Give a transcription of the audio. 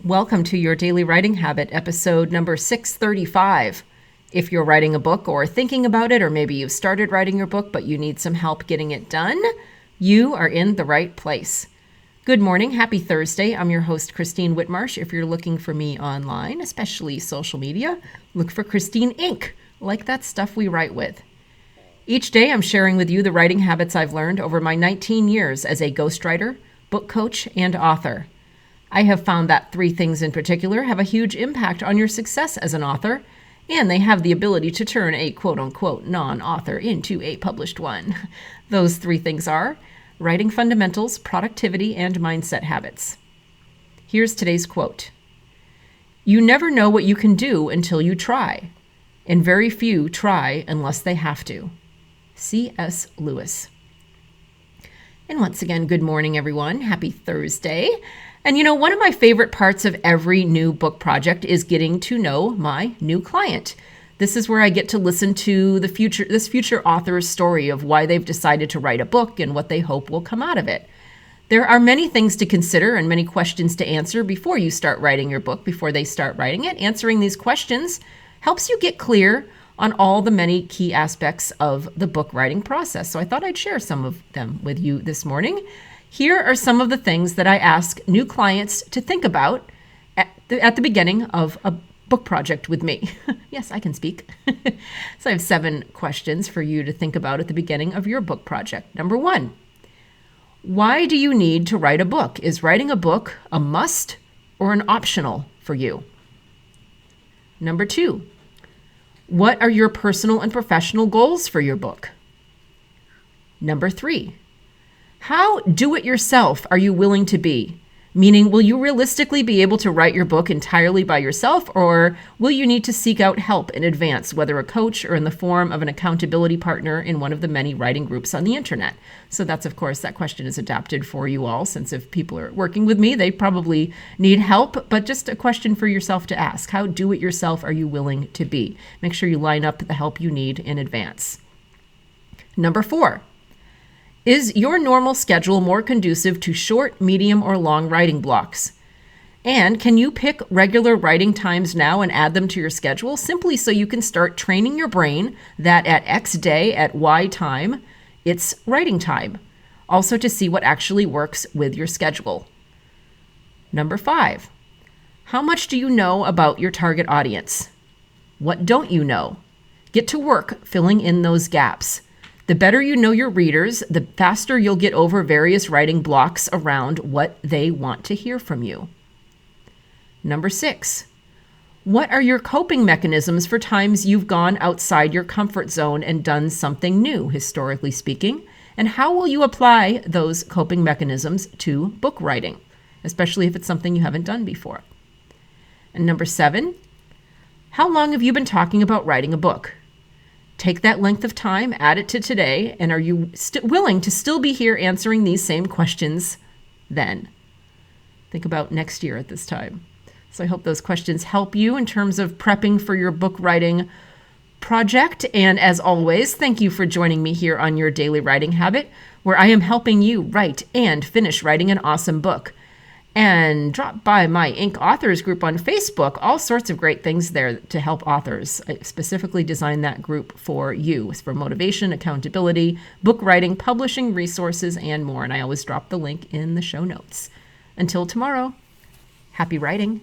Welcome to your Daily Writing Habit, episode number 635. If you're writing a book or thinking about it, or maybe you've started writing your book but you need some help getting it done, you are in the right place. Good morning. Happy Thursday. I'm your host, Christine Whitmarsh. If you're looking for me online, especially social media, look for Christine Inc., like that stuff we write with. Each day, I'm sharing with you the writing habits I've learned over my 19 years as a ghostwriter, book coach, and author. I have found that three things in particular have a huge impact on your success as an author, and they have the ability to turn a quote-unquote non-author into a published one. Those three things are writing fundamentals, productivity, and mindset habits. Here's today's quote. "You never know what you can do until you try, and very few try unless they have to." C.S. Lewis. And once again, good morning, everyone. Happy Thursday. And one of my favorite parts of every new book project is getting to know my new client. This is where I get to listen to this future author's story of why they've decided to write a book and what they hope will come out of it. There are many things to consider and many questions to answer before you start writing your book, before they start writing it. Answering these questions helps you get clear on all the many key aspects of the book writing process. So I thought I'd share some of them with you this morning. Here are some of the things that I ask new clients to think about at the beginning of a book project with me. Yes, I can speak. So I have 7 questions for you to think about at the beginning of your book project. Number 1, why do you need to write a book? Is writing a book a must or an optional for you? Number 2, what are your personal and professional goals for your book? Number 3, how do-it-yourself are you willing to be? Meaning, will you realistically be able to write your book entirely by yourself, or will you need to seek out help in advance, whether a coach or in the form of an accountability partner in one of the many writing groups on the internet? So that's, of course, that question is adapted for you all, since if people are working with me, they probably need help, but just a question for yourself to ask. How do-it-yourself are you willing to be? Make sure you line up the help you need in advance. Number 4, is your normal schedule more conducive to short, medium, or long writing blocks? And can you pick regular writing times now and add them to your schedule, simply so you can start training your brain that at X day at Y time, it's writing time. Also to see what actually works with your schedule. Number 5, how much do you know about your target audience? What don't you know? Get to work filling in those gaps. The better you know your readers, the faster you'll get over various writing blocks around what they want to hear from you. Number 6, what are your coping mechanisms for times you've gone outside your comfort zone and done something new, historically speaking? And how will you apply those coping mechanisms to book writing, especially if it's something you haven't done before? And number 7, how long have you been talking about writing a book? Take that length of time, add it to today, and are you willing to still be here answering these same questions then? Think about next year at this time. So I hope those questions help you in terms of prepping for your book writing project. And as always, thank you for joining me here on your Daily Writing Habit, where I am helping you write and finish writing an awesome book. And drop by my Inc. Authors group on Facebook. All sorts of great things there to help authors. I specifically designed that group for you. It's for motivation, accountability, book writing, publishing resources, and more. And I always drop the link in the show notes. Until tomorrow, happy writing.